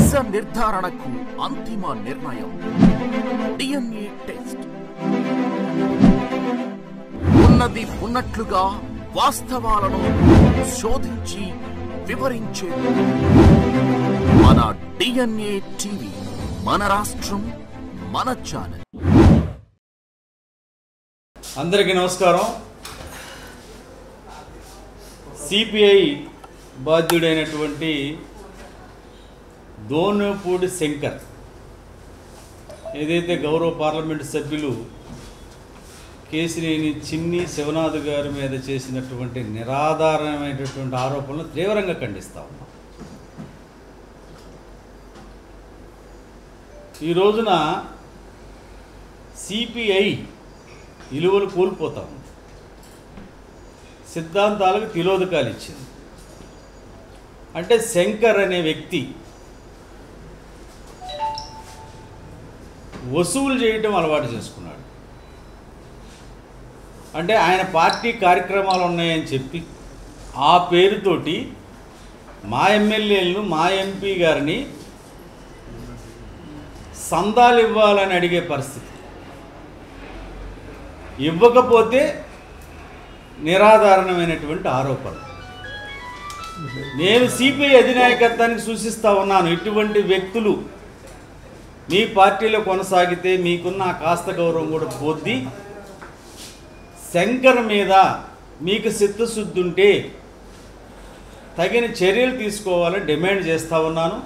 నిజ నిర్ధారణకు అంతిమ నిర్ణయం డిఎన్ఏ టెస్ట్. ఉన్నది ఉన్నట్లుగా వాస్తవాలను శోధించి వివరించే మన డిఎన్ఏ టీవీ, మన రాష్ట్రం, మన ఛానల్. అందరికీ నమస్కారం. సిపిఐ బాధ్యుడైనటువంటి దోనపూడి శంకర్ ఏదైతే గౌరవ పార్లమెంటు సభ్యులు కేసినేని చిన్ని శివనాథ్ గారి మీద చేసినటువంటి నిరాధారమైనటువంటి ఆరోపణలు తీవ్రంగా ఖండిస్తా ఉన్నాం. ఈ రోజున సిపిఐ విలువలు కోల్పోతా ఉంది, సిద్ధాంతాలకు తిలోదకాలు ఇచ్చింది. అంటే శంకర్ అనే వ్యక్తి వసూలు చేయటం అలవాటు చేసుకున్నాడు. అంటే ఆయన పార్టీ కార్యక్రమాలు ఉన్నాయని చెప్పి ఆ పేరుతోటి మా ఎమ్మెల్యేలను, మా ఎంపీ గారిని సందాలు ఇవ్వాలని అడిగే పరిస్థితి. ఇవ్వకపోతే నిరాధారణమైనటువంటి ఆరోపణ. నేను సిపిఐ అధినాయకత్వానికి సూచిస్తూ ఉన్నాను, ఇటువంటి వ్యక్తులు మీ పార్టీలో కొనసాగితే మీకున్న కాస్త గౌరవం కూడా పోద్ది. శంకర్ మీద మీకు చిత్తశుద్ధి ఉంటే తగిన చర్యలు తీసుకోవాలని డిమాండ్ చేస్తూ ఉన్నాను.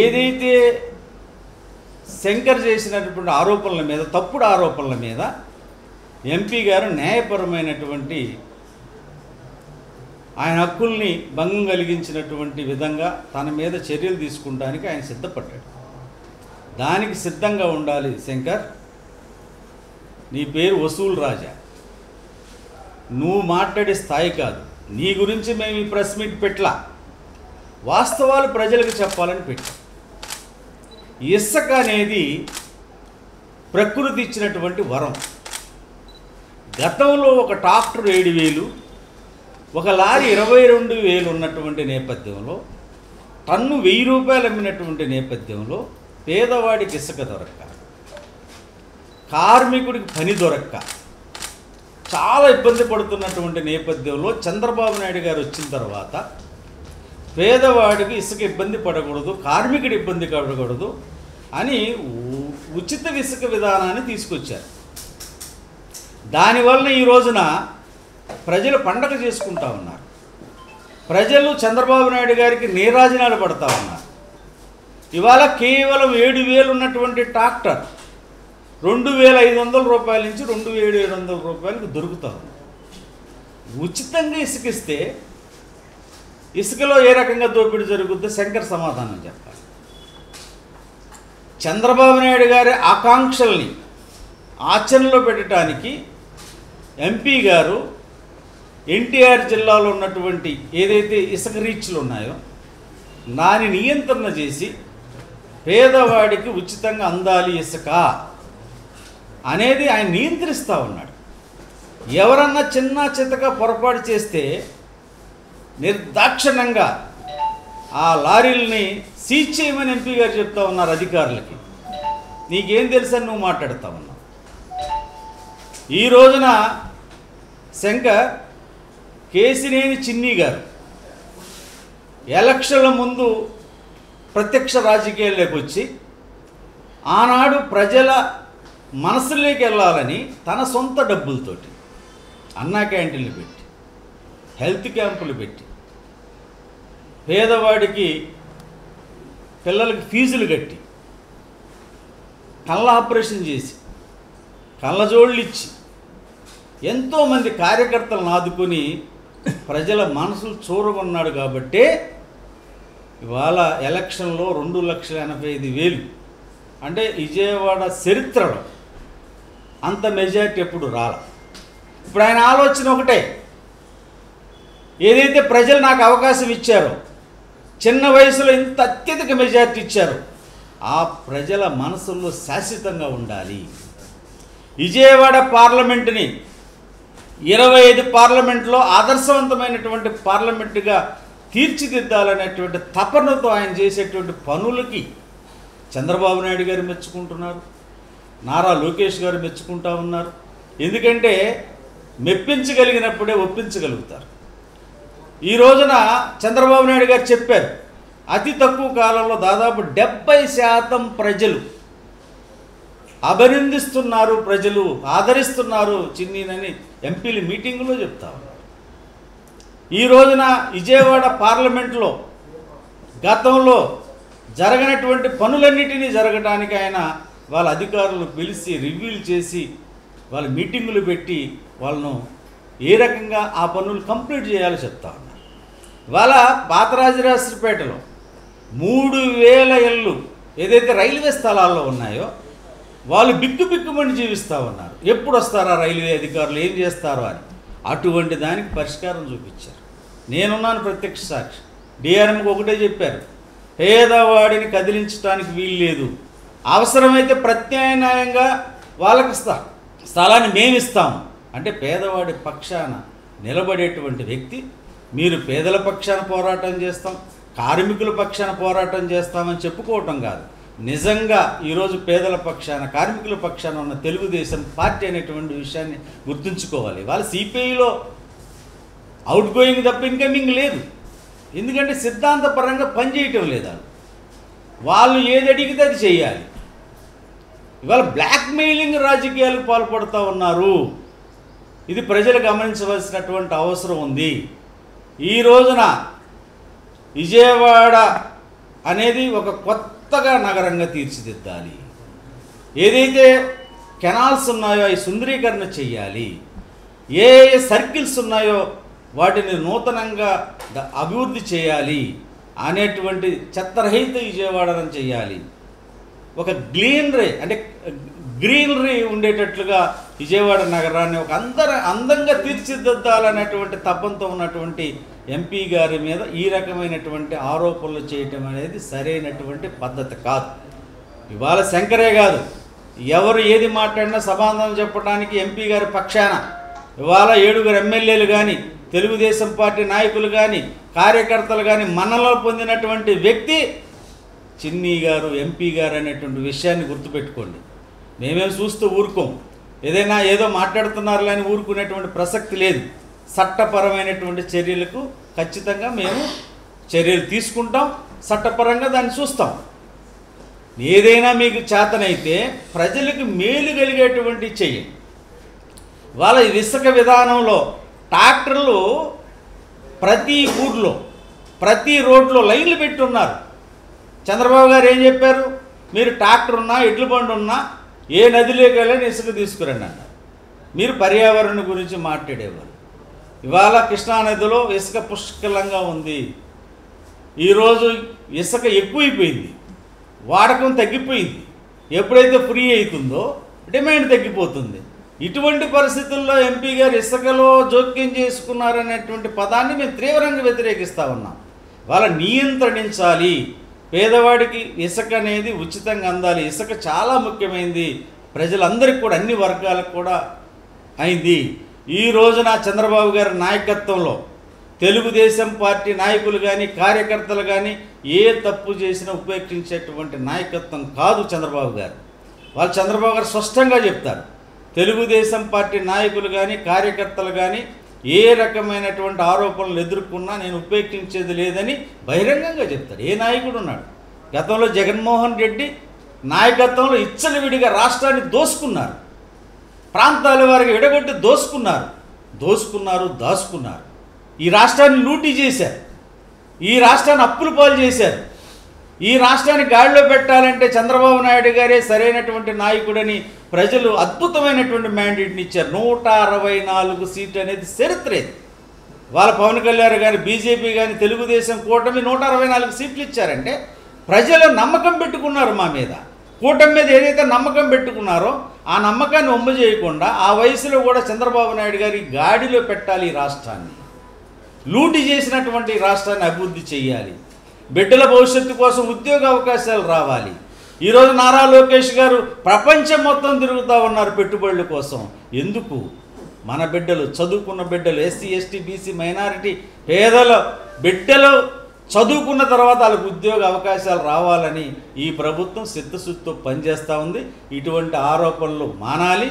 ఏదైతే శంకర్ చేసినటువంటి ఆరోపణల మీద, తప్పుడు ఆరోపణల మీద ఎంపీ గారు న్యాయపరమైనటువంటి ఆయన హక్కుల్ని భంగం కలిగించినటువంటి విధంగా తన మీద చర్యలు తీసుకుంటానికి ఆయన సిద్ధపడ్డాడు. దానికి సిద్ధంగా ఉండాలి. శంకర్, నీ పేరు వసూలు రాజా, నువ్వు మాట్లాడే స్థాయి కాదు. నీ గురించి మేము ఈ ప్రెస్ మీట్ పెట్టలా, వాస్తవాలు ప్రజలకు చెప్పాలని పెట్టాం. ఇసుక అనేది ప్రకృతి ఇచ్చినటువంటి వరం. గతంలో ఒక ట్రాక్టర్ 7,000, ఒక లారీ 22,000 ఉన్నటువంటి నేపథ్యంలో, టన్ను 1,000 రూపాయలు అమ్మినటువంటి నేపథ్యంలో పేదవాడికి ఇసుక దొరక్క, కార్మికుడికి పని దొరక్క చాలా ఇబ్బంది పడుతున్నటువంటి నేపథ్యంలో చంద్రబాబు నాయుడు గారు వచ్చిన తర్వాత పేదవాడికి ఇసుక ఇబ్బంది పడకూడదు, కార్మికుడి ఇబ్బంది పడకూడదు అని ఉచిత ఇసుక విధానాన్ని తీసుకొచ్చారు. దానివల్ల ఈ రోజున ప్రజలు పండగ చేసుకుంటా ఉన్నారు. ప్రజలు చంద్రబాబు నాయుడు గారికి నీరాజనాలు పడతా ఉన్నారు. ఇవాళ కేవలం 7,000 ఉన్నటువంటి ట్రాక్టర్ 2,500 రూపాయల నుంచి 2,700 రూపాయలకు దొరుకుతా ఉంది. ఉచితంగా ఇసుకిస్తే ఇసుకలో ఏ రకంగా దోపిడీ జరుగుద్దో శంకర్ సమాధానం చెప్పాలి. చంద్రబాబు నాయుడు గారి ఆకాంక్షల్ని ఆచరణలో పెట్టడానికి ఎంపీ గారు ఎన్టీఆర్ జిల్లాలో ఉన్నటువంటి ఏదైతే ఇసుక రీచ్లు ఉన్నాయో దాని నియంత్రణ చేసి పేదవాడికి ఉచితంగా అందాలి ఇసుక అనేది ఆయన నియంత్రిస్తూ ఉన్నాడు. ఎవరన్నా చిన్న చితక పొరపాటు చేస్తే నిర్దాక్షిణ్యంగా ఆ లారీలని సీజ్ చేయమని ఎంపీ గారు చెప్తా ఉన్నారు అధికారులకి. నీకేం తెలుసని నువ్వు మాట్లాడుతూ ఉన్నావు. ఈ రోజున శంకర్, కేసినేని చిన్ని గారు ఎలక్షన్ల ముందు ప్రత్యక్ష రాజకీయాల్లోకి వచ్చి ఆనాడు ప్రజల మనసులోకి వెళ్ళాలని తన సొంత డబ్బులతోటి అన్నా క్యాంటీన్లు పెట్టి, హెల్త్ క్యాంపులు పెట్టి, పేదవాడికి పిల్లలకి ఫీజులు కట్టి, కళ్ళ ఆపరేషన్ చేసి, కళ్ళజోళ్ళు ఇచ్చి ఎంతోమంది కార్యకర్తలను ఆదుకొని ప్రజల మనసులు చూరగొన్నాడు. కాబట్టే ఇవాళ ఎలక్షన్లో 2,85,000 అంటే విజయవాడ చరిత్రలో అంత మెజార్టీ ఎప్పుడు రాల. ఇప్పుడు ఆయన ఆలోచన ఒకటే, ఏదైతే ప్రజలు నాకు అవకాశం ఇచ్చారో, చిన్న వయసులో ఇంత అత్యధిక మెజార్టీ ఇచ్చారో, ఆ ప్రజల మనసుల్లో శాశ్వతంగా ఉండాలి. విజయవాడ పార్లమెంటుని 25 పార్లమెంట్లో ఆదర్శవంతమైనటువంటి పార్లమెంటుగా తీర్చిదిద్దాలనేటువంటి తపనతో ఆయన చేసేటువంటి పనులకి చంద్రబాబు నాయుడు గారు మెచ్చుకుంటున్నారు, నారా లోకేష్ గారు మెచ్చుకుంటా ఉన్నారు. ఎందుకంటే మెప్పించగలిగినప్పుడే ఒప్పించగలుగుతారు. ఈ రోజున చంద్రబాబు నాయుడు గారు చెప్పారు, అతి తక్కువ కాలంలో దాదాపు 70% ప్రజలు అభినందిస్తున్నారు, ప్రజలు ఆదరిస్తున్నారు చిన్నీనని ఎంపీలు మీటింగులో చెప్తా ఉన్నారు. ఈ రోజున విజయవాడ పార్లమెంట్లో గతంలో జరగనటువంటి పనులన్నిటినీ జరగడానికి ఆయన వాళ్ళ అధికారులను పిలిచి రివ్యూలు చేసి వాళ్ళ మీటింగులు పెట్టి వాళ్ళను ఏ రకంగా ఆ పనులు కంప్లీట్ చేయాలో చెప్తా ఉన్నారు. వాళ్ళ పాతరాజరాజపేటలో 3000 ఇళ్ళు ఏదైతే రైల్వే స్థలాల్లో ఉన్నాయో వాళ్ళు బిక్కుబిక్కుమని జీవిస్తూ ఉన్నారు. ఎప్పుడు వస్తారా రైల్వే అధికారులు, ఏం చేస్తారో అని. అటువంటి దానికి పరిష్కారం చూపించారు. నేనున్నాను ప్రత్యక్ష సాక్షి. డిఆర్ఎంకి ఒకటే చెప్పారు, పేదవాడిని కదిలించడానికి వీలు లేదు, అవసరమైతే ప్రత్యామ్నాయంగా వాళ్ళకి స్థలాన్ని మేమిస్తాము అంటే పేదవాడి పక్షాన నిలబడేటువంటి వ్యక్తి, మీరు పేదల పక్షాన పోరాటం చేస్తాం, కార్మికుల పక్షాన పోరాటం చేస్తామని చెప్పుకోవటం కాదు, నిజంగా ఈరోజు పేదల పక్షాన కార్మికుల పక్షాన ఉన్న తెలుగుదేశం పార్టీ అనేటువంటి విషయాన్ని గుర్తుంచుకోవాలి. వాళ్ళు సిపిఐలో అవుట్ గోయింగ్ తప్ప ఇన్కమింగ్ లేదు. ఎందుకంటే సిద్ధాంతపరంగా పనిచేయటం లేదు. వాళ్ళు ఏది అడిగితే అది చేయాలి. ఇవాళ బ్లాక్మెయిలింగ్ రాజకీయాలకు పాల్పడుతూ ఉన్నారు. ఇది ప్రజలు గమనించవలసినటువంటి అవసరం ఉంది. ఈ రోజున విజయవాడ అనేది ఒక కొత్తగా నగరంగా తీర్చిదిద్దాలి. ఏదైతే కెనాల్స్ ఉన్నాయో అవి సుందరీకరణ చేయాలి. ఏ ఏ సర్కిల్స్ ఉన్నాయో వాటిని నూతనంగా అభివృద్ధి చేయాలి అనేటువంటి చెత్తరహిత విజయవాడను చేయాలి. ఒక గ్రీనరీ ఉండేటట్లుగా విజయవాడ నగరాన్ని ఒక అందంగా తీర్చిదిద్దాలనేటువంటి తపంతో ఉన్నటువంటి ఎంపీ గారి మీద ఈ రకమైనటువంటి ఆరోపణలు చేయటం అనేది సరైనటువంటి పద్ధతి కాదు. ఇవాళ శంకరే కాదు, ఎవరు ఏది మాట్లాడినా సమాధానం చెప్పడానికి ఎంపీ గారి పక్షాన ఇవాళ 7 ఎమ్మెల్యేలు కానీ, తెలుగుదేశం పార్టీ నాయకులు కానీ, కార్యకర్తలు కానీ మన్ననలు పొందినటువంటి వ్యక్తి చిన్ని గారు, ఎంపీ గారు అనేటువంటి విషయాన్ని గుర్తుపెట్టుకోండి. మేమేం చూస్తూ ఊరుకోం. ఏదో మాట్లాడుతున్నారులే అని ఊరుకునేటువంటి ప్రసక్తి లేదు. చట్టపరమైనటువంటి చర్యలకు ఖచ్చితంగా మేము చర్యలు తీసుకుంటాం, చట్టపరంగా దాన్ని చూస్తాం. ఏదైనా మీకు చేతనైతే ప్రజలకు మేలు కలిగేటువంటి చెయ్యండి. వాళ్ళ ఇసుక విధానంలో ట్రాక్టర్లు ప్రతి ఊర్లో ప్రతి రోడ్లో లైన్లు పెట్టున్నారు. చంద్రబాబు గారు ఏం చెప్పారు, మీరు ట్రాక్టర్ ఉన్నా ఎడ్ల బండి ఉన్నా ఏ నదిలోకి వెళ్ళని ఇసుక తీసుకురండి అన్నారు. మీరు పర్యావరణం గురించి మాట్లాడేవారు. ఇవాళ కృష్ణానదిలో ఇసుక పుష్కలంగా ఉంది. ఈరోజు ఇసుక ఎక్కువైపోయింది, వాడకం తగ్గిపోయింది. ఎప్పుడైతే ఫ్రీ అవుతుందో డిమాండ్ తగ్గిపోతుంది. ఇటువంటి పరిస్థితుల్లో ఎంపీ గారు ఇసుకలో జోక్యం చేసుకున్నారనేటువంటి పదాన్ని మేము తీవ్రంగా వ్యతిరేకిస్తూ ఉన్నాం. వాళ్ళ నియంత్రించాలి. పేదవాడికి ఇసుక అనేది ఉచితంగా అందాలి. ఇసుక చాలా ముఖ్యమైనది, ప్రజలందరికీ కూడా అన్ని వర్గాలకు కూడా అయింది. ఈ రోజున చంద్రబాబు గారి నాయకత్వంలో తెలుగుదేశం పార్టీ నాయకులు కానీ కార్యకర్తలు కానీ ఏ తప్పు చేసినా ఉపేక్షించేటువంటి నాయకత్వం కాదు చంద్రబాబు గారు. వాళ్ళు చంద్రబాబు గారు స్పష్టంగా చెప్తారు, తెలుగుదేశం పార్టీ నాయకులు కానీ కార్యకర్తలు కానీ ఏ రకమైనటువంటి ఆరోపణలు ఎదుర్కొన్నా నేను ఉపేక్షించేది లేదని బహిరంగంగా చెప్తాడు. ఏ నాయకుడు ఉన్నాడు? గతంలో జగన్మోహన్ రెడ్డి నాయకత్వంలో ఇచ్చలవిడిగా రాష్ట్రాన్ని దోసుకున్నారు, ప్రాంతాల వారికి విడగొట్టి దాచుకున్నారు. ఈ రాష్ట్రాన్ని లూటీ చేశారు, ఈ రాష్ట్రాన్ని అప్పులు పాలు చేశారు. ఈ రాష్ట్రాన్ని గాడిలో పెట్టాలంటే చంద్రబాబు నాయుడు గారే సరైనటువంటి నాయకుడని ప్రజలు అద్భుతమైనటువంటి మ్యాండేట్ని ఇచ్చారు. 164 సీట్లు అనేది చరిత్ర. వాళ్ళ పవన్ కళ్యాణ్ కానీ బీజేపీ కానీ తెలుగుదేశం కూటమి 164 సీట్లు ఇచ్చారంటే ప్రజలు నమ్మకం పెట్టుకున్నారు మా మీద. కూటమి మీద ఏదైతే నమ్మకం పెట్టుకున్నారో ఆ నమ్మకాన్ని ఒమ్ము చేయకుండా ఆ వయసులో కూడా చంద్రబాబు నాయుడు గారి గాడిలో పెట్టాలి. ఈ రాష్ట్రాన్ని లూటీ చేసినటువంటి రాష్ట్రాన్ని అభివృద్ధి చేయాలి. బిడ్డల భవిష్యత్తు కోసం ఉద్యోగ అవకాశాలు రావాలి. ఈరోజు నారా లోకేష్ గారు ప్రపంచం మొత్తం తిరుగుతూ ఉన్నారు పెట్టుబడుల కోసం. ఎందుకు? మన బిడ్డలు, చదువుకున్న బిడ్డలు, ఎస్సీ ఎస్టీ బీసీ మైనారిటీ పేదల బిడ్డలు చదువుకున్న తర్వాత వాళ్ళకు ఉద్యోగ అవకాశాలు రావాలని ఈ ప్రభుత్వం చిత్తశుద్ధితో పనిచేస్తూ ఉంది. ఇటువంటి ఆరోపణలు మానాలి.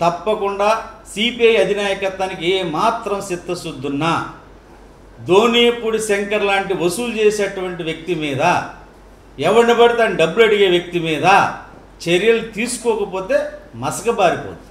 తప్పకుండా సిపిఐ అధినాయకత్వానికి ఏ మాత్రం చిత్తశుద్ధి ఉన్నా ధోనియపూడి శంకర్ లాంటి వసూలు చేసేటువంటి వ్యక్తి మీద, ఎవరిని పడితే డబ్బులు అడిగే వ్యక్తి మీద చర్యలు తీసుకోకపోతే మసకబారిపోతుంది.